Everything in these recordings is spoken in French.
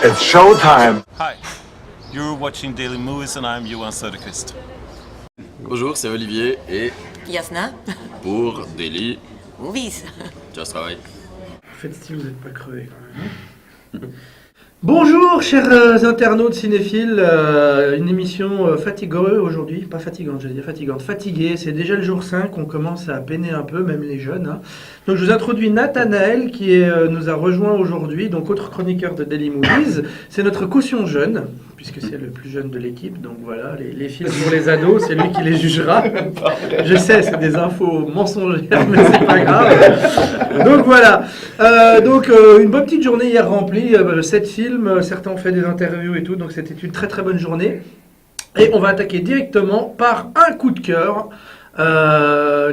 It's showtime. Hi, you're watching Daily Movies and I'm Johan Söderqvist. Bonjour, c'est Olivier et Yasna. pour Daily Movies. Just Travail. Faites style, vous n'êtes pas crevé quand même. Bonjour chers internautes cinéphiles, une émission fatigeuse aujourd'hui, pas fatigante, j'allais dire fatigante, fatiguée, c'est déjà le jour 5, on commence à peiner un peu, même les jeunes. Hein. Donc je vous introduis Nathanaël qui nous a rejoint aujourd'hui, donc autre chroniqueur de Daily Movies, c'est notre caution jeune, puisque c'est le plus jeune de l'équipe, donc voilà, les films pour les ados, c'est lui qui les jugera. Je sais, c'est des infos mensongères, mais c'est pas grave. Donc voilà, une bonne petite journée hier remplie, 7 films, certains ont fait des interviews et tout, donc c'était une très très bonne journée. Et on va attaquer directement par un coup de cœur,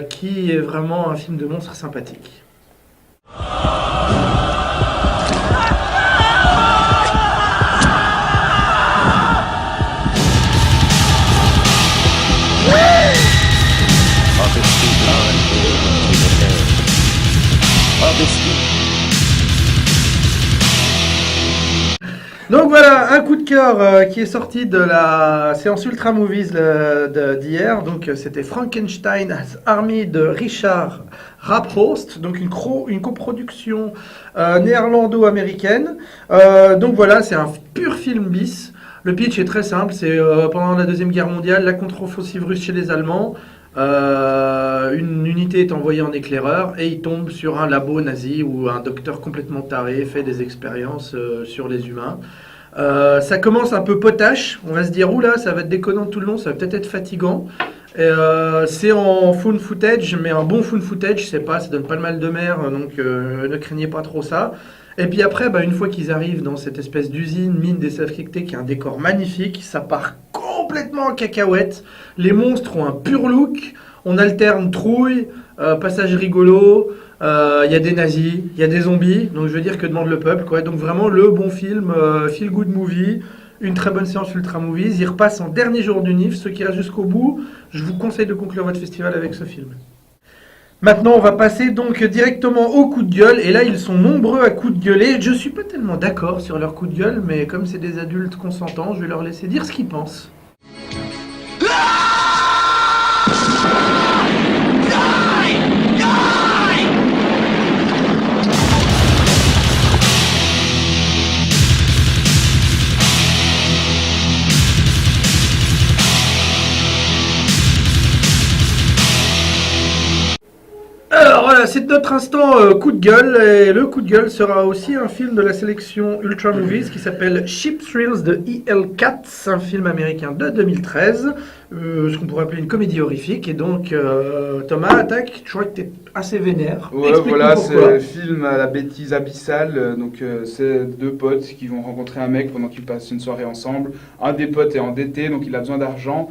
qui est vraiment un film de monstre sympathique. Donc voilà, un coup de cœur qui est sorti de la séance Ultra Movies d'hier. Donc c'était Frankenstein's Army de Richard Raphorst, donc une coproduction néerlando-américaine. Donc voilà, c'est un pur film bis. Le pitch est très simple, c'est pendant la Deuxième Guerre mondiale, la contre-offensive russe chez les Allemands. Une unité est envoyée en éclaireur et il tombe sur un labo nazi où un docteur complètement taré fait des expériences sur les humains. Ça commence un peu potache, on va se dire oula, ça va être déconnant tout le long, ça va peut-être être fatigant. C'est en found footage, mais un bon found footage, je sais pas, ça donne pas le mal de mer, donc ne craignez pas trop ça. Et puis après, une fois qu'ils arrivent dans cette espèce d'usine, mine des Safriquetés, qui est un décor magnifique, ça part complètement en cacahuète. Les monstres ont un pur look, on alterne trouille, passage rigolo, il y a des nazis, il y a des zombies, donc je veux dire que demande le peuple, quoi. Donc vraiment le bon film, feel good movie, une très bonne séance Ultra Movies. Il repasse en dernier jour du NIF, ceux qui restent jusqu'au bout, je vous conseille de conclure votre festival avec ce film. Maintenant, on va passer donc directement au coup de gueule. Et là, ils sont nombreux à coup de gueuler. Je suis pas tellement d'accord sur leur coup de gueule, mais comme c'est des adultes consentants, je vais leur laisser dire ce qu'ils pensent. Alors voilà, c'est notre instant coup de gueule, et le coup de gueule sera aussi un film de la sélection Ultra Movies qui s'appelle Cheap Thrills de E.L. Katz, un film américain de 2013, ce qu'on pourrait appeler une comédie horrifique. Et donc Thomas, attaque, je crois que tu es assez vénère. Ouais, voilà, c'est un film à la bêtise abyssale. C'est deux potes qui vont rencontrer un mec pendant qu'ils passent une soirée ensemble. Un des potes est endetté, donc il a besoin d'argent.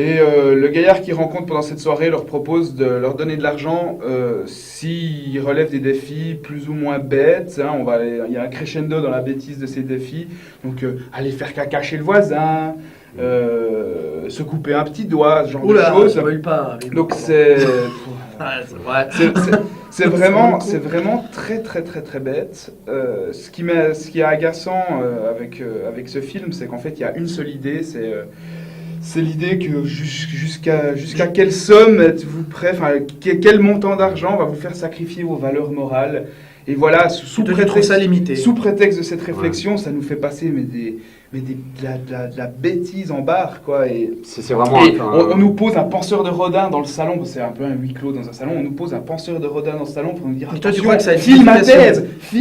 Et le gaillard qu'ils rencontrent pendant cette soirée leur propose de leur donner de l'argent s'ils relèvent des défis plus ou moins bêtes. Hein, il y a un crescendo dans la bêtise de ces défis. Donc aller faire caca chez le voisin, se couper un petit doigt, ce genre de choses. Ça vole pas. Donc c'est vraiment très très très très bête. Ce qui est agaçant avec ce film, c'est qu'en fait il y a une seule idée, c'est l'idée que jusqu'à quelle somme êtes-vous prêt, quel montant d'argent va vous faire sacrifier vos valeurs morales. Et voilà, sous prétexte de cette réflexion, ça nous fait passer de la bêtise en barre, quoi. Et c'est vraiment on nous pose un penseur de Rodin dans le salon, c'est un peu un huis clos dans un salon, on nous pose un penseur de Rodin dans le salon pour nous dire toi, tu crois que ça filme à thèse, je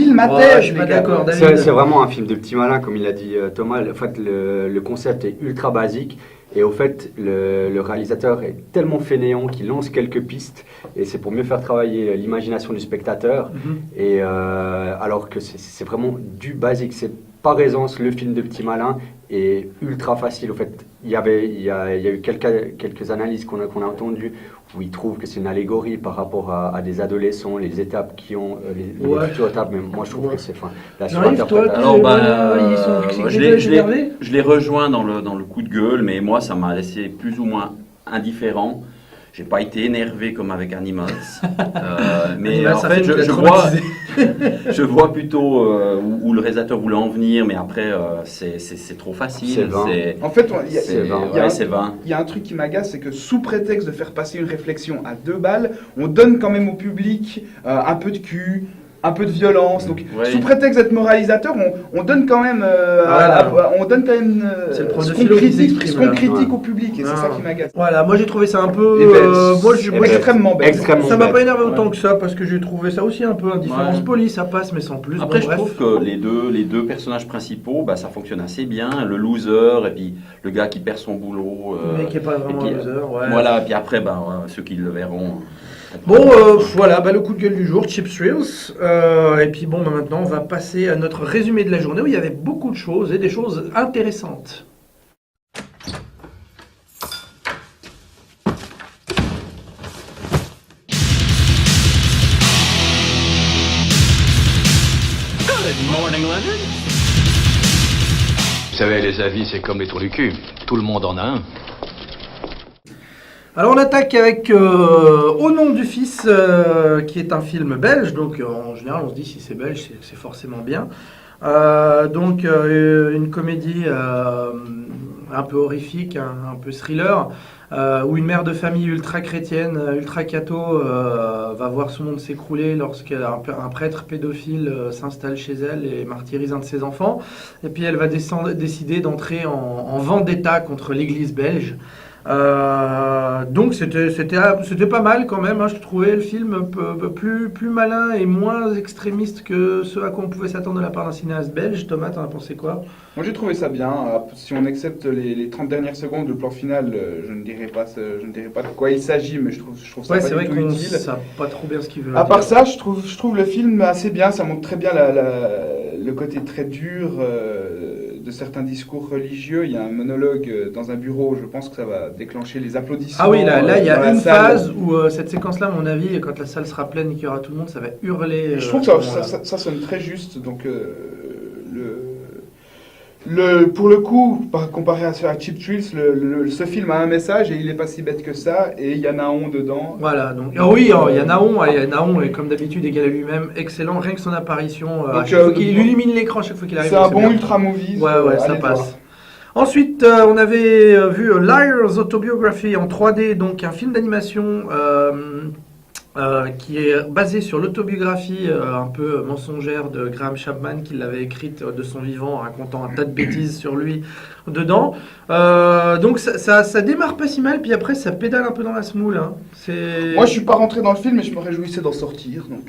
suis pas d'accord, c'est vraiment un film de petit malin, comme il a dit Thomas. En fait, le concept est ultra basique. Et au fait, le réalisateur est tellement fainéant qu'il lance quelques pistes, et c'est pour mieux faire travailler l'imagination du spectateur. Et alors que c'est vraiment du basique, c'est par aisance le film de petit malin est ultra facile. Au fait, il y a eu quelques analyses qu'on a entendues où ils trouvent que c'est une allégorie par rapport à des adolescents, les étapes qui ont les futures étapes. Mais moi, je trouve que c'est la surinterprétation. Alors, je les rejoins dans le coup de gueule, mais moi, ça m'a laissé plus ou moins indifférent. j'ai pas été énervé comme avec Animals. Mais Animals, en c'est un fait, film qui l'a je vois, traumatisé. je vois plutôt où le réalisateur voulait en venir, mais après, c'est trop facile. C'est vain. En fait, C'est vain. ouais, c'est vain. il y a un truc qui m'agace, c'est que sous prétexte de faire passer une réflexion à 2 balles, on donne quand même au public un peu de cul, un peu de violence. Donc, Ouais. sous prétexte d'être moralisateur, on donne quand même, on donne quand même C'est le prof ce de qu'on philo qui critique, s'exprime, ce qu'on là. critique Ouais. au public, et Ah. c'est ça qui m'agace. Voilà, moi j'ai trouvé ça un peu. Et bête. Moi, Extrêmement bête. Extrêmement ça m'a pas bête. énervé autant que ça parce que j'ai trouvé ça aussi un peu indifférence Ouais. polie, ça passe mais sans plus. Après, Bon, je bref. trouve que les deux personnages principaux, bah, ça fonctionne assez bien. Le loser et puis le gars qui perd son boulot. Mais qui est pas vraiment et puis, un loser, ouais. Voilà, et puis après, bah, ouais, ceux qui le verront. Bon, voilà, bah, le coup de gueule du jour, Cheap Thrills. Et puis bon, bah, maintenant, on va passer à notre résumé de la journée où il y avait beaucoup de choses et des choses intéressantes. Vous savez, les avis, c'est comme les trous du cul. Tout le monde en a un. Alors on attaque avec Au nom du fils, qui est un film belge, donc en général on se dit si c'est belge c'est forcément bien. Une comédie un peu horrifique, un peu thriller, où une mère de famille ultra chrétienne, ultra catho, va voir son monde s'écrouler lorsqu'un prêtre pédophile s'installe chez elle et martyrise un de ses enfants. Et puis elle va décider d'entrer en vendetta contre l'église belge. Donc c'était pas mal quand même, hein. Je trouvais le film plus malin et moins extrémiste que ce à quoi on pouvait s'attendre de la part d'un cinéaste belge. Thomas, t'en as pensé quoi? Moi j'ai trouvé ça bien. Si on accepte les 30 dernières secondes, le plan final, je ne dirai pas de quoi il s'agit, mais je trouve ça Ouais, pas c'est du vrai tout qu'on utile. sait pas trop bien ce qu'il veut À part dire. ça, je trouve le film assez bien. Ça montre très bien le côté très dur de certains discours religieux. Il y a un monologue dans un bureau. Je pense que ça va déclencher les applaudissements. Ah oui, là il y dans a la une salle. phase où cette séquence-là, à mon avis, quand la salle sera pleine et qu'il y aura tout le monde, ça va hurler. Je trouve à que ce moment-là. ça sonne très juste. Donc, pour le coup, comparé à Cheap Thrills, ce film a un message et il est pas si bête que ça. Et il y a Naon dedans. Voilà, donc ah oui, il y a Naon, et comme d'habitude égal à lui-même, excellent, rien que son apparition, à Donc, chaque fois qu'il illumine l'écran, à chaque fois qu'il arrive. C'est un bon bien. ultra movie. Ouais, ça passe. Ensuite, on avait vu Liar's Autobiography en 3D, donc un film d'animation qui est basé sur l'autobiographie un peu mensongère de Graham Chapman, qui l'avait écrite de son vivant, en racontant un tas de bêtises sur lui dedans. Donc ça démarre pas si mal, puis après ça pédale un peu dans la semoule. Hein. Moi, je suis pas rentré dans le film, mais je me réjouissais d'en sortir. Donc,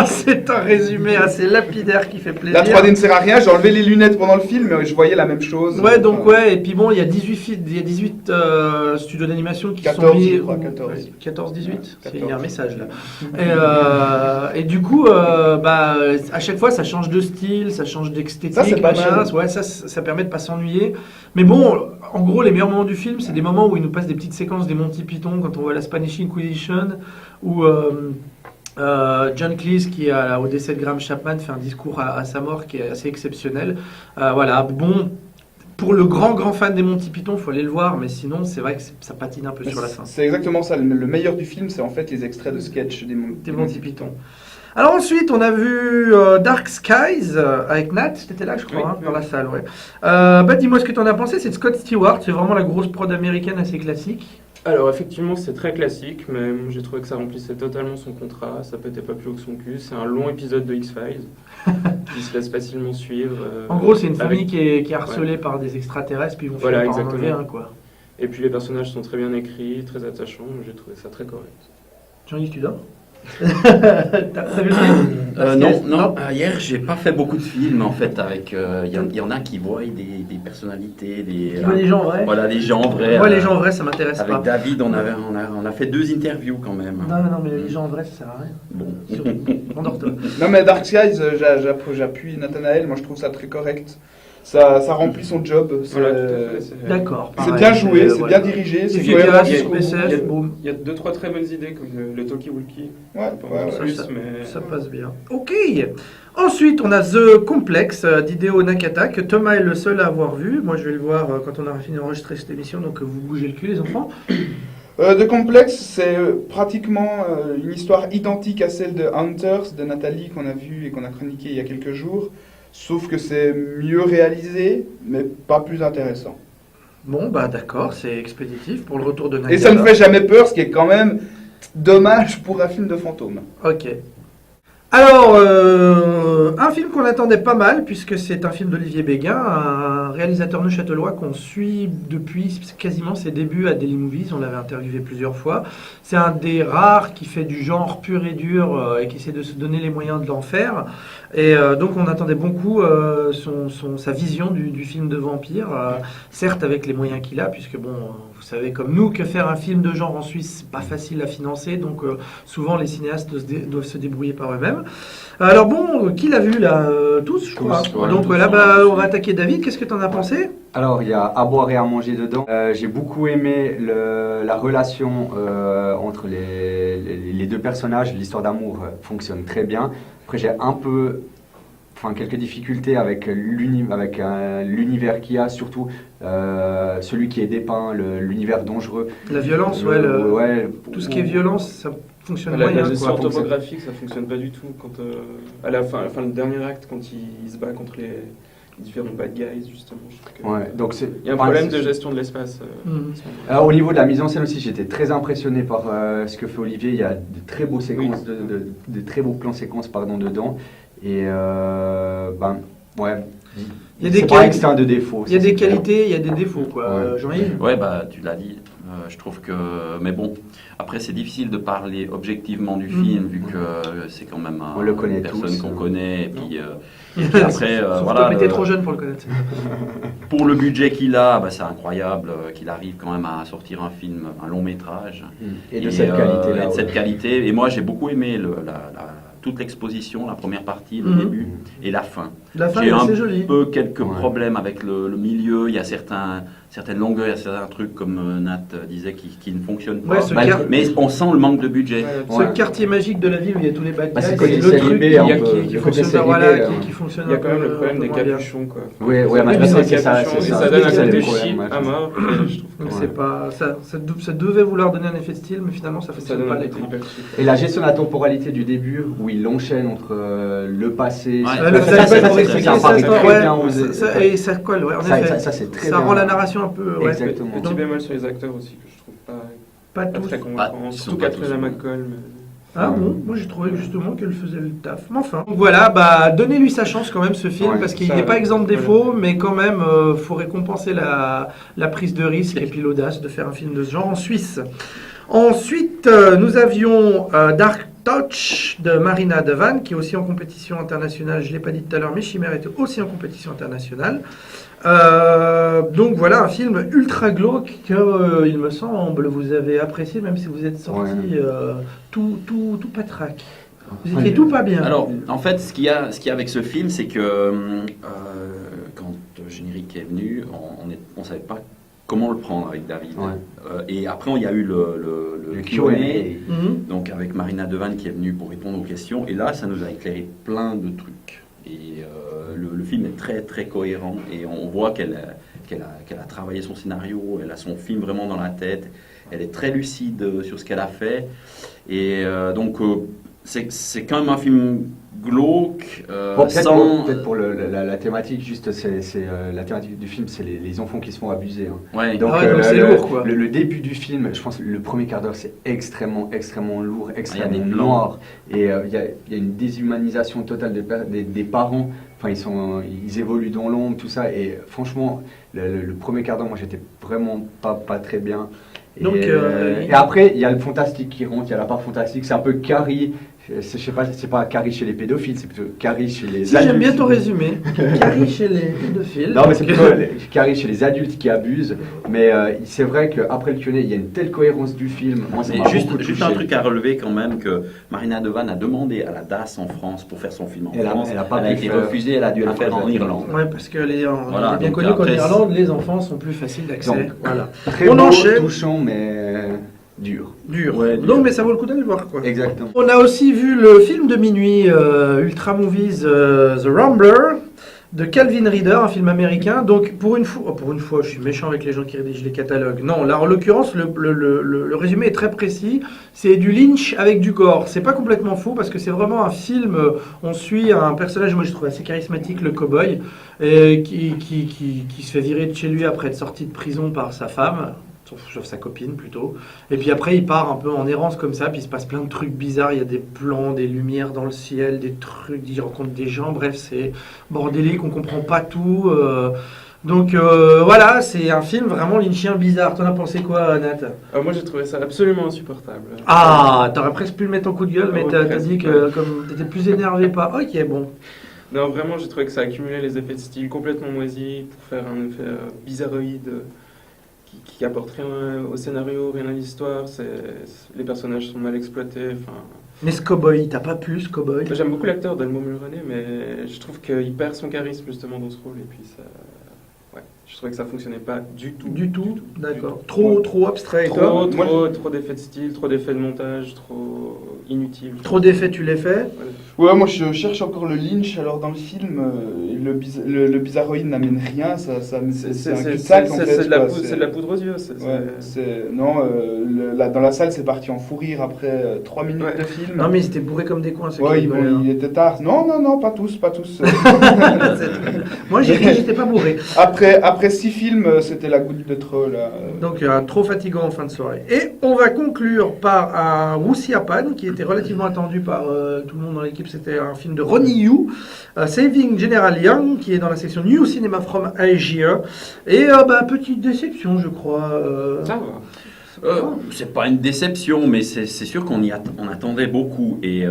C'est un résumé assez lapidaire qui fait plaisir. la 3D ne sert à rien. J'ai enlevé les lunettes pendant le film, mais je voyais la même chose. Ouais, donc ouais, et puis bon, il y a 18 studios d'animation qui 14, sont mis... je crois, 14. 14, 18 Ouais, Il y a un 14. message là. Et du coup, à chaque fois, ça change de style, ça change d'esthétique, Ça, c'est pas mal. Ouais, ça permet de pas s'ennuyer. Mais bon, en gros, les meilleurs moments du film, c'est des moments où il nous passe des petites séquences des Monty Python, quand on voit la Spanish Inquisition, où John Cleese, qui au décès de Graham Chapman, fait un discours à sa mort qui est assez exceptionnel. Voilà, bon... Pour le grand fan des Monty Python, il faut aller le voir, mais sinon, c'est vrai que ça patine un peu sur la fin. C'est exactement ça. Le meilleur du film, c'est en fait les extraits de sketch Des Monty Python. Alors ensuite, on a vu Dark Skies avec Nat, t'étais là je crois, Oui, hein, oui. dans la salle, ouais. Dis-moi ce que t'en as pensé, c'est de Scott Stewart, c'est vraiment la grosse prod américaine assez classique. Alors effectivement c'est très classique, mais j'ai trouvé que ça remplissait totalement son contrat, ça pétait pas plus haut que son cul, c'est un long épisode de X-Files qui se laisse facilement suivre. En gros, c'est une avec- famille qui est harcelée par des extraterrestres, puis ils vont Voilà, finir par en exactement. enlever un, quoi. Et puis les personnages sont très bien écrits, très attachants, j'ai trouvé ça très correct. Jean-Yves, tu dors T'as vu le film Non. Hier, j'ai pas fait beaucoup de films en fait. Avec, il y en a qui voient des personnalités, Tu vois les gens en vrai Voilà, des gens vrais. Moi, les gens en vrai, ça m'intéresse Avec pas. David, on a fait 2 interviews quand même. Non, mais les gens en vrai, ça sert à rien. Bon. Endors-toi. Non, mais Dark Skies, j'appuie Nathanaël. Moi, je trouve ça très correct. Ça remplit son job. C'est Voilà, tout à fait, D'accord. c'est pareil, bien joué, c'est voilà. bien dirigé, c'est Efficace, cohérent jusqu'au bout. épaisseur, boum. Il y a 2-3 très bonnes idées comme le Talkie Walkie. Ouais, Pas ouais, en ouais. plus, ça- mais Ça passe bien. Ok. Ensuite, on a The Complex d'Hideo Nakata, que Thomas est le seul à avoir vu. Moi, je vais le voir quand on aura fini d'enregistrer cette émission, donc vous bougez le cul, les enfants. De complexe, c'est pratiquement une histoire identique à celle de Hunters de Nathalie qu'on a vue et qu'on a chroniqué il y a quelques jours, sauf que c'est mieux réalisé, mais pas plus intéressant. Bon, bah d'accord, c'est expéditif pour le retour de Nadia. Et ça ne fait jamais peur, ce qui est quand même dommage pour un film de fantôme. Ok. Alors, un film qu'on attendait pas mal, puisque c'est un film d'Olivier Béguin, un réalisateur neuchâtelois qu'on suit depuis quasiment ses débuts à Daily Movies. On l'avait interviewé plusieurs fois. C'est un des rares qui fait du genre pur et dur et qui essaie de se donner les moyens de l'en faire. Et donc, on attendait beaucoup sa vision du film de vampire, certes avec les moyens qu'il a, puisque bon, vous savez comme nous que faire un film de genre en Suisse, c'est pas facile à financer, donc souvent les cinéastes doivent se débrouiller par eux-mêmes. Alors bon, qui l'a vu là tous, je crois. Ouais, Donc tous, voilà, on l'a on va attaquer David. Qu'est-ce que tu en as pensé? Alors, il y a à boire et à manger dedans. J'ai beaucoup aimé la relation entre les deux personnages. L'histoire d'amour fonctionne très bien. Après, j'ai quelques difficultés avec l'univers qu'il y a, surtout celui qui est dépeint, l'univère dangereux. La violence, tout ce qui est violence, ça fonctionne La moyen. gestion Quoi. topographique, ça fonctionne pas du tout. Quand, à la fin, le dernier acte, quand il se bat contre les différents bad guys, justement. Je trouve que Donc il y a un problème de gestion de l'espace. Au niveau de la mise en scène aussi, j'étais très impressionné par ce que fait Olivier. Il y a de très beaux séquences, de très beaux plans séquences dedans. Et Il y a des c'est pas extrait de défauts. Il y a des qualités, il y a des défauts, quoi. Ouais. Jean-Yves. Ouais, bah tu l'as dit. Je trouve que, mais bon, après c'est difficile de parler objectivement du film vu que c'est quand même On le connaît une personne tous. qu'on connaît et puis après Sauf voilà. Tom était trop jeune pour le connaître. Pour le budget qu'il a, bah, c'est incroyable qu'il arrive quand même à sortir un film, un long métrage. Et de cette qualité-là. Et de cette qualité. Et moi j'ai beaucoup aimé toute l'exposition, la première partie, le début et la fin. La fin J'ai est assez un jolie. peu quelques problèmes avec le milieu. Il y a certaines longueurs, il y a certains trucs comme Nat disait qui ne fonctionnent pas. Ouais, Mais on sent le manque de budget. Ce quartier magique de la ville où il y a tous les bad guys, c'est c'est le le truc truc qui fonctionne pas, voilà, qui fonctionne Il y a un quand même peu, le problème un peu des moins bien. capuchons, quoi. Ouais, mais mais c'est c'est ça. capuchon, C'est et ça. ça donne un C'est côté le cheap problème, à mort. Et je trouve Donc que c'est pas ça devait vouloir donner un effet de style, mais finalement ça ça fonctionne donne pas un à côté l'écran. hyper cheap. Et la gestion de la temporalité du début, où il enchaîne entre le passé. Ouais. Le Ça, flashback, ça, pour ça, expliquer, ça, ça, paraît ça, très ouais, bien osé. et ça colle, ouais, en Ça, effet. ça, c'est très Ça bien. rend la narration un peu. Ouais, Exactement. Petit bémol sur les acteurs aussi que je trouve pas pas tous. très convaincant. Ils sont Surtout pas Catherine tous. McCall. Ah bon, moi j'ai trouvé justement qu'elle faisait le taf. Mais enfin. Donc voilà, donnez-lui sa chance quand même ce film, Ouais, parce qu'il ça, n'est pas exempt de voilà. défauts, mais quand même, faut récompenser la prise de risque et puis l'audace de faire un film de ce genre en Suisse. Ensuite, nous avions Dark Touch de Marina Devan, qui est aussi en compétition internationale. Je ne l'ai pas dit tout à l'heure, mais Chimère était aussi en compétition internationale. Donc voilà, un film ultra glauque que, il me semble, vous avez apprécié, même si vous êtes sorti tout patraque. Vous étiez tout pas bien. Alors, en fait, ce qu'il y a avec ce film, c'est que quand le générique est venu, on ne savait pas comment le prendre avec David. Ouais. Et après, il y a eu le Q&A. Mhm. donc avec Marina Devan qui est venue pour répondre aux questions. Et là, ça nous a éclairé plein de trucs. Et le film est très très cohérent et on voit qu'elle a travaillé son scénario, elle a son film vraiment dans la tête, elle est très lucide sur ce qu'elle a fait. Et donc c'est quand même un film glauque, Peut-être pour la thématique, juste, la thématique du film, c'est les enfants qui se font abuser. Hein. Ouais. Donc, donc c'est lourd, quoi. Le début du film, je pense que le premier quart d'heure, c'est extrêmement lourd, extrêmement des plans. noir. Et il y a une déshumanisation totale des parents. Enfin, ils évoluent dans l'ombre, tout ça. Et franchement, le premier quart d'heure, moi, j'étais vraiment pas très bien. Donc, Et après, il y a le fantastique qui rentre, il y a la part fantastique. C'est un peu Carrie. Je sais pas, c'est pas Carrie chez les pédophiles, c'est plutôt Carrie chez les Si, adultes. j'aime bien ton résumé. Carrie chez les pédophiles. Non, mais c'est plutôt Carrie chez les adultes qui abusent. Mais c'est vrai qu'après le Q&A, il y a une telle cohérence du film. Moi, ça Et m'a beaucoup juste touché. un truc à relever quand même, que Marina Devan a demandé à la DAS en France pour faire son film en France. Elle a pas a pu été faire refusée, elle a dû le faire en après, Irlande. Ouais, parce que Voilà, on est bien donc connu qu'en après, Irlande, les enfants sont plus faciles d'accès. Donc, Voilà. Très On beau, enchaîne. touchant, mais dur. Dur. Ouais, dur. Non, mais ça vaut le coup d'aller le voir, quoi. Exactement. On a aussi vu le film de minuit Ultra Movies The Rambler de Calvin Reader, un film américain. Donc pour une fois, je suis méchant avec les gens qui rédigent les catalogues. Non, là en l'occurrence, le résumé est très précis. C'est du Lynch avec du gore. C'est pas complètement faux parce que c'est vraiment un film. On suit un personnage, moi je trouve assez charismatique, le cow-boy, qui se fait virer de chez lui après être sorti de prison par sa femme. Sauf sa copine plutôt. Et puis après, il part un peu en errance comme ça, puis il se passe plein de trucs bizarres. Il y a des plans, des lumières dans le ciel, des trucs, il rencontre des gens. Bref, c'est bordélique, on comprend pas tout. Donc voilà, c'est un film vraiment lynchien bizarre. T'en as pensé quoi, Nat? Moi j'ai trouvé ça absolument insupportable. Ah, t'aurais presque pu le mettre en coup de gueule, mais Ouais, t'as presque. dit que comme t'étais plus énervé, pas. Ok, bon. Non, vraiment, j'ai trouvé que ça accumulait les effets de style complètement moisis pour faire un effet bizarroïde qui apporte rien au scénario, rien à l'histoire. Les personnages sont mal exploités. Enfin, Mais ce cowboy, t'as pas plus ce cowboy? j'aime beaucoup l'acteur Delmo Mulroney, mais je trouve qu'il perd son charisme justement dans ce rôle. Et puis ça, ouais, je trouvais que ça fonctionnait pas du tout. Du tout, du d'accord. tout. Trop abstrait. Et toi Trop d'effets de style, trop d'effets de montage, trop inutiles. Trop d'effets, tu les fais? Ouais, moi je cherche encore le Lynch. Alors dans le film, le bizarroïde n'amène rien. C'est un cul-de-sac en fait. C'est de la quoi. poudre, c'est de la poudre aux yeux. Dans la salle c'est parti en fou rire après 3 minutes Ouais. de film. Non, mais ils étaient bourrés comme des coins. ceux Ouais, qui rigolaient, hein. il était tard. Non, pas tous. Moi, j'ai ri, j'étais pas bourré. Après 6 films, c'était la goutte de trop là. Donc, trop fatigant en fin de soirée. Et on va conclure par un Wuxiapan qui était relativement attendu par tout le monde dans l'équipe. C'était un film de Ronnie Yu, Saving General Young, qui est dans la section New Cinema from Asia. Et petite déception, je crois. Ça va. C'est pas une déception, mais c'est sûr on attendait beaucoup. Et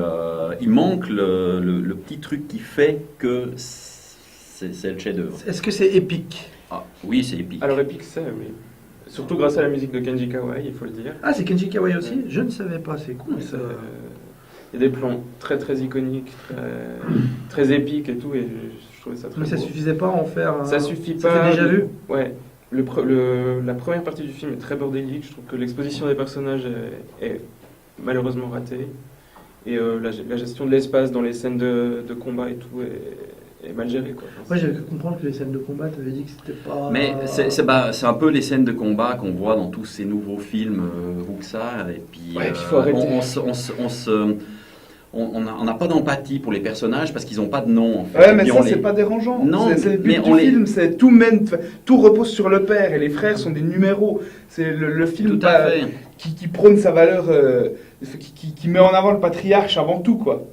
il manque le petit truc qui fait que c'est le chef-d'œuvre. Est-ce que c'est épique? Ah, oui, c'est épique. Alors Epic, c'est oui. Surtout grâce à la musique de Kenji Kawai, il faut le dire. Ah, c'est Kenji Kawai aussi? Je ne savais pas, c'est cool ça. Il y a des plans très très iconiques, très épiques et tout, et je trouvais ça très Mais ça beau. suffisait pas à en faire un... Ça suffit Ça pas. fait déjà vu? Ouais. La première partie du film est très bordélique. Je trouve que l'exposition des personnages est malheureusement ratée. Et la gestion de l'espace dans les scènes de combat et tout est mal gérée, quoi. Enfin, Ouais, j'avais cru comprendre que les scènes de combat, t'avais dit que c'était pas... Mais c'est un peu les scènes de combat qu'on voit dans tous ces nouveaux films Wuxia. Et puis, Ouais, qu'il faut arrêter. on n'a pas d'empathie pour les personnages parce qu'ils n'ont pas de nom. En fait. Ouais, Et mais puis ça, on c'est les- pas dérangeant. Non, c'est le but mais du on les- film. Tout repose sur le père et les frères sont des numéros. C'est le film Tout à fait. qui prône sa valeur, qui met en avant le patriarche avant tout, quoi.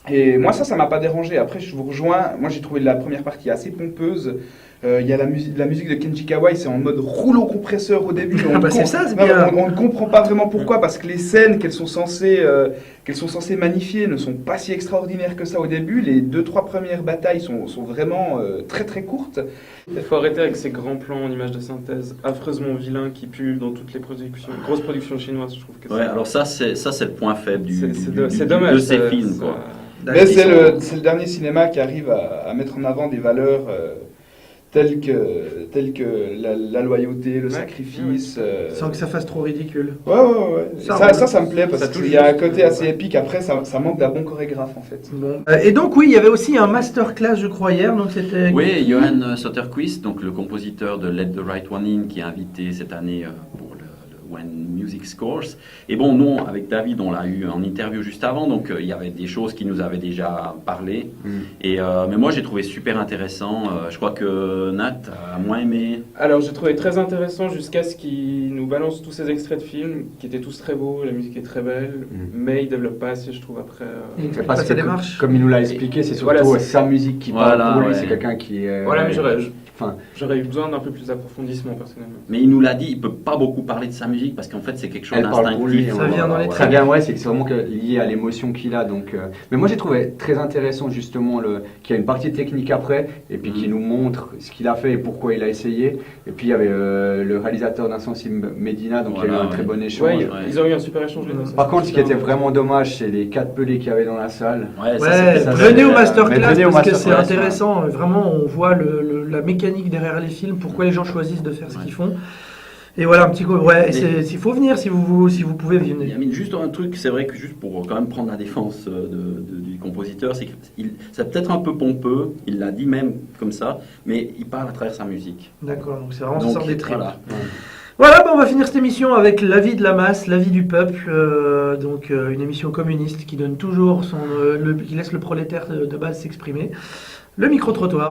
Et moi, ça m'a pas dérangé. Après, je vous rejoins. Moi, j'ai trouvé la première partie assez pompeuse. Il y a la musique de Kenji Kawai, c'est en mode rouleau compresseur au début. Ah bah c'est ça, c'est Non, bien. on ne comprend pas vraiment pourquoi, parce que les scènes qu'elles sont censées magnifier ne sont pas si extraordinaires que ça au début. Les 2-3 premières batailles sont vraiment très très courtes. il faut arrêter avec ces grands plans en images de synthèse affreusement vilains qui pullulent dans toutes les grosses productions chinoises. Je trouve que Ouais, alors ça c'est le point faible c'est dommage. de ces ça- films. ça- Quoi. Mais Ils c'est sont- le dernier cinéma qui arrive à mettre en avant des valeurs telles que la loyauté, le Ouais, sacrifice. Sans que ça fasse trop ridicule. Ouais. Ça, Ça me plaît parce ça qu'il touche y a un juste. côté assez épique. Après, ça manque d'un bon chorégraphe en fait. Bon. Et donc oui, il y avait aussi un masterclass, je crois, hier. Donc c'était... Oui, Johan Soderquist, donc le compositeur de Let the Right One In, qui est invité cette année pour le When Music Scores. Et bon, nous, avec David, on l'a eu en interview juste avant, donc il y avait des choses qui nous avaient déjà parlé. Et, mais moi, j'ai trouvé super intéressant. Je crois que Nat a moins aimé. Alors j'ai trouvé très intéressant jusqu'à ce qu'il nous balance tous ces extraits de films qui étaient tous très beaux, la musique est très belle, mais il développe pas assez, je trouve, après. Il explique Parce pas que sa démarche. comme il nous l'a expliqué, c'est surtout Voilà, sa musique qui parle Voilà, pour lui. ouais. C'est quelqu'un qui est... Voilà, mais Enfin, j'aurais eu besoin d'un peu plus d'approfondissement personnellement. Mais il nous l'a dit, il peut pas beaucoup parler de sa musique parce qu'en fait, c'est quelque chose elle parle pour lui. d'instinctif. Ça vient dans les Très bien, ouais, c'est que c'est vraiment lié à l'émotion qu'il a. Donc, mais moi, j'ai trouvé très intéressant justement qu'il y a une partie technique après, et puis qui nous montre ce qu'il a fait et pourquoi il a essayé. Et puis il y avait le réalisateur d'Insensible Medina, donc il y a eu Voilà, un très ouais. bon échange. Ouais, ouais. ils ont eu un super échange les deux. Par contre, ce qui était vraiment dommage, c'est les 4 pelés qu'il y avait dans la salle. Ouais, Ouais, ça, venez au mais masterclass venez au parce que c'est masterclass, intéressant. Vraiment, on voit la mécanique derrière les films, pourquoi les gens choisissent de faire ce qu'ils font. Et voilà un petit coup. Ouais, Mais- il faut venir si vous pouvez venir. Yamine, juste un truc, c'est vrai que juste pour quand même prendre la défense du compositeur, c'est que c'est peut-être un peu pompeux, il l'a dit même comme ça, mais il parle à travers sa musique. D'accord, donc c'est vraiment ça Donc, sort des tripes. voilà. Voilà, on va finir cette émission avec l'avis de la masse, l'avis du peuple, une émission communiste qui donne toujours qui laisse le prolétaire de base s'exprimer. Le micro-trottoir.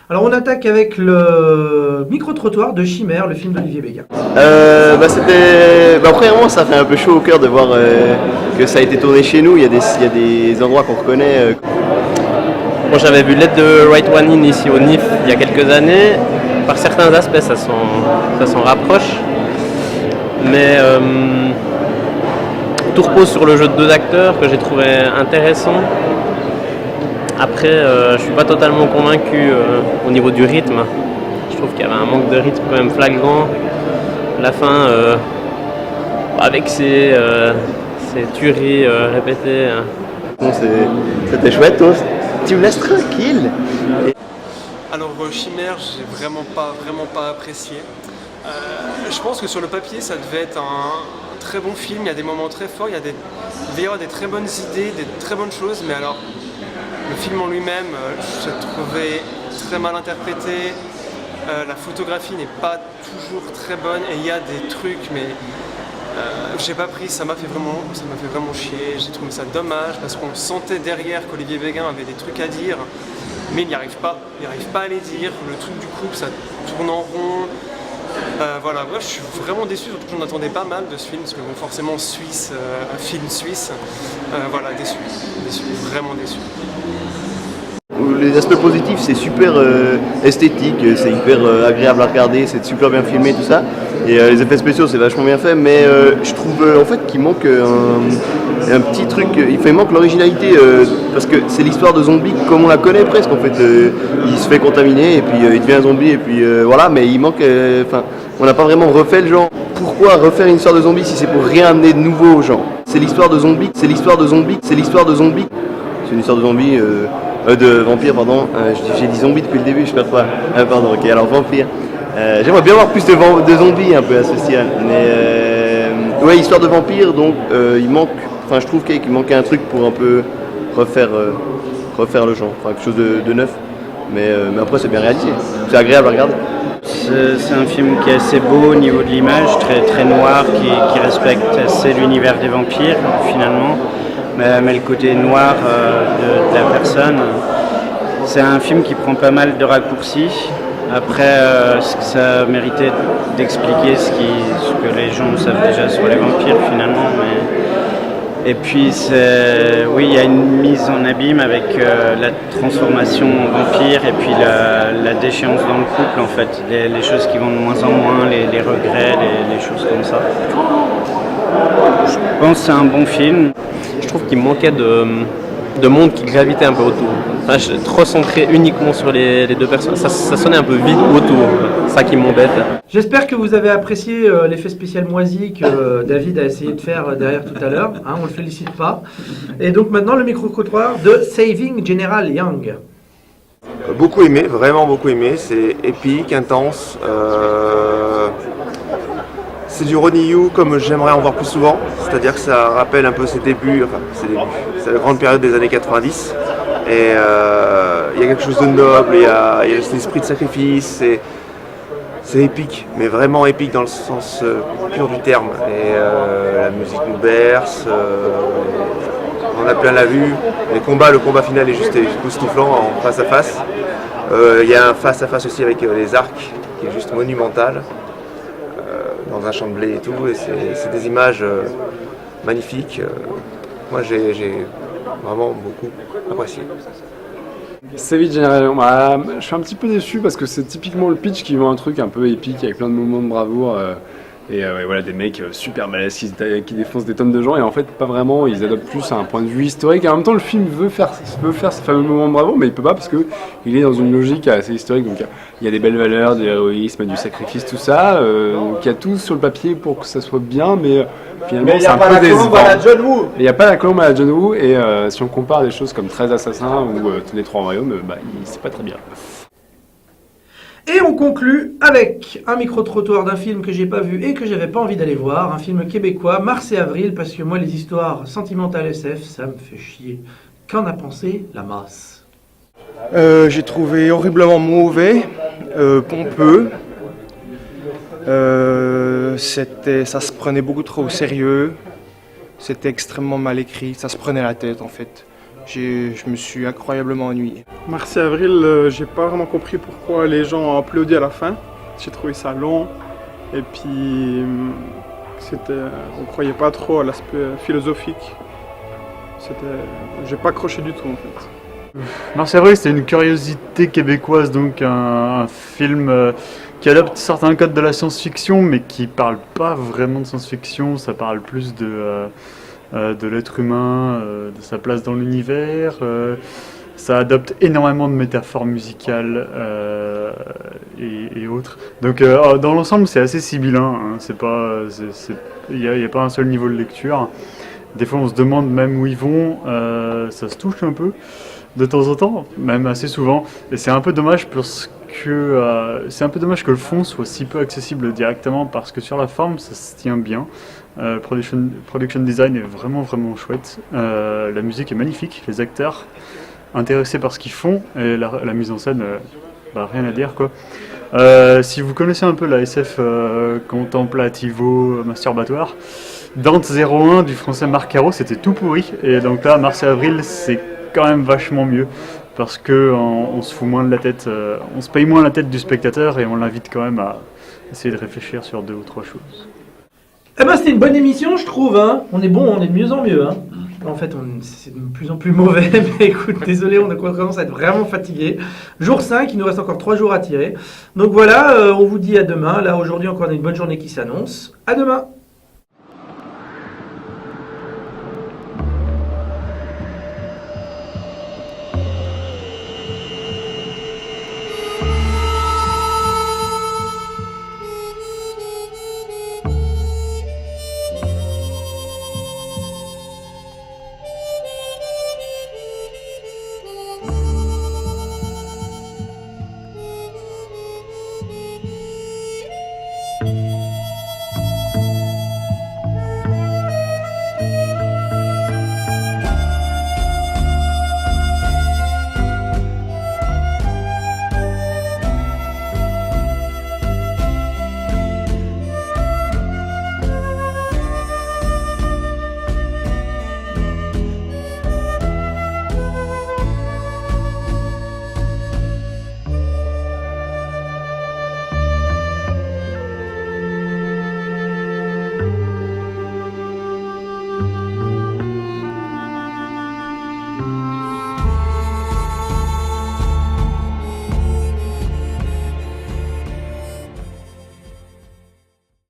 Alors on attaque avec le micro-trottoir de Chimère, le film d'Olivier Béguin. Premièrement, ça fait un peu chaud au cœur de voir que ça a été tourné chez nous. Il y a des endroits qu'on reconnaît. Bon, j'avais vu l'aide de Right One In ici au NIF il y a quelques années. Par certains aspects, ça s'en rapproche. Mais tout repose sur le jeu de deux acteurs que j'ai trouvé intéressant. Après, je suis pas totalement convaincu au niveau du rythme. Je trouve qu'il y avait un manque de rythme quand même flagrant. La fin, avec ces tueries répétées. Bon, c'était chouette, toi. Tu me laisses tranquille. Alors Chimère, j'ai vraiment pas apprécié. Je pense que sur le papier, ça devait être un très bon film. Il y a des moments très forts, il devait y avoir des très bonnes idées, des très bonnes choses, mais alors le film en lui-même, je l'ai trouvé très mal interprété. La photographie n'est pas toujours très bonne et il y a des trucs, mais j'ai pas pris. Ça m'a fait vraiment chier. J'ai trouvé ça dommage parce qu'on sentait derrière qu'Olivier Béguin avait des trucs à dire, mais il n'y arrive pas. Il n'arrive pas à les dire. Le truc du couple, ça tourne en rond. Voilà, bref, je suis vraiment déçu, surtout que j'en attendais pas mal de ce film, parce que bon, forcément suisse, un film suisse, voilà, déçu, vraiment déçu. Les aspects positifs, c'est super esthétique, c'est hyper agréable à regarder, c'est super bien filmé, tout ça. Et les effets spéciaux, c'est vachement bien fait, mais je trouve en fait qu'il manque un petit truc, il manque l'originalité, parce que c'est l'histoire de zombies comme on la connaît presque. En fait, il se fait contaminer et puis il devient un zombie et puis voilà, mais il manque, on n'a pas vraiment refait le genre. Pourquoi refaire une histoire de zombies si c'est pour rien amener de nouveau au genre? C'est l'histoire de zombies, c'est l'histoire de zombies, c'est l'histoire de zombies. C'est une histoire de zombies, de vampires, pardon. J'ai dit zombies depuis le début, je perds pas. Pardon, ok, alors vampires. J'aimerais bien voir plus de zombies un peu associés. Mais ouais, histoire de vampires, donc il manque. Enfin, je trouve qu'il manquait un truc pour un peu refaire le genre, enfin quelque chose de neuf. Mais après, c'est bien réalisé. C'est agréable à regarder. C'est un film qui est assez beau au niveau de l'image, très noir, qui respecte assez l'univers des vampires finalement, mais le côté noir de la personne. C'est un film qui prend pas mal de raccourcis. Après, ça méritait d'expliquer ce que les gens savent déjà sur les vampires finalement. Et puis, il y a une mise en abîme avec la transformation en vampire et puis la déchéance dans le couple en fait. Les choses qui vont de moins en moins, les regrets, les choses comme ça. Je pense que c'est un bon film. Je trouve qu'il manquait de monde qui gravitait un peu autour. Enfin, trop centré uniquement sur les deux personnes. Ça sonnait un peu vide autour. C'est ça qui m'embête. J'espère que vous avez apprécié l'effet spécial moisi que David a essayé de faire derrière tout à l'heure. On le félicite pas. Et donc maintenant le micro-trottoir de Saving General Young. Beaucoup aimé, vraiment beaucoup aimé. C'est épique, intense. C'est du Ronnie Yu comme j'aimerais en voir plus souvent. C'est-à-dire que ça rappelle un peu ses débuts. C'est la grande période des années 90. Et il y a quelque chose de noble, il y a cet esprit de sacrifice. C'est épique, mais vraiment épique dans le sens pur du terme. Et la musique nous berce, on a plein la vue. Le combat final est juste époustouflant en face à face. Il y a un face à face aussi avec les arcs qui est juste monumental, dans un champ de blé et tout. Et c'est des images magnifiques. Moi j'ai vraiment beaucoup apprécié. Saving General, je suis un petit peu déçu parce que c'est typiquement le pitch qui vend un truc un peu épique avec plein de moments de bravoure Et voilà, des mecs super balèzes qui défoncent des tonnes de gens, et en fait, pas vraiment, ils adoptent plus un point de vue historique. Et en même temps, le film veut faire ce fameux moment bravo, mais il peut pas parce qu'il est dans une logique assez historique. Donc il y a des belles valeurs, de l'héroïsme, du sacrifice, tout ça. Donc il y a tout sur le papier pour que ça soit bien, mais finalement, c'est un peu décevant. Il n'y a pas la colombe à la John Woo, et si on compare des choses comme 13 assassins ou les 3 royaumes, c'est pas très bien. Et on conclut avec un micro-trottoir d'un film que j'ai pas vu et que j'avais pas envie d'aller voir, un film québécois, Mars et Avril, parce que moi les histoires sentimentales SF, ça me fait chier. Qu'en a pensé la masse? J'ai trouvé horriblement mauvais, pompeux. Ça se prenait beaucoup trop au sérieux. C'était extrêmement mal écrit, ça se prenait la tête en fait. Je me suis incroyablement ennuyé. Mars et Avril, j'ai pas vraiment compris pourquoi les gens ont applaudi à la fin. J'ai trouvé ça long et puis on croyait pas trop à l'aspect philosophique. J'ai pas accroché du tout en fait. Mars et Avril, c'est une curiosité québécoise, donc un film qui adopte certains codes de la science-fiction, mais qui parle pas vraiment de science-fiction. Ça parle plus de l'être humain, de sa place dans l'univers. Ça adopte énormément de métaphores musicales et autres. Donc dans l'ensemble, c'est assez sibyllin. Hein. Il n'y a pas un seul niveau de lecture. Des fois, on se demande même où ils vont. Ça se touche un peu de temps en temps, même assez souvent. Et c'est un peu dommage parce que le fond soit si peu accessible directement, parce que sur la forme, ça se tient bien. Production design est vraiment chouette. La musique est magnifique, les acteurs intéressés par ce qu'ils font, et la mise en scène, rien à dire quoi. Si vous connaissez un peu la SF contemplativo-masturbatoire, Dante 01 du français Marc Caro, c'était tout pourri, et donc là Mars et Avril c'est quand même vachement mieux, parce que on se fout moins de la tête, on se paye moins la tête du spectateur, et on l'invite quand même à essayer de réfléchir sur 2 ou 3 choses. Eh ben c'était une bonne émission, je trouve. Hein. On est de mieux en mieux. Hein. En fait, c'est de plus en plus mauvais. Mais écoute, désolé, on commence à être vraiment fatigué. Jour 5, il nous reste encore 3 jours à tirer. Donc voilà, on vous dit à demain. Là, aujourd'hui, encore une bonne journée qui s'annonce. À demain.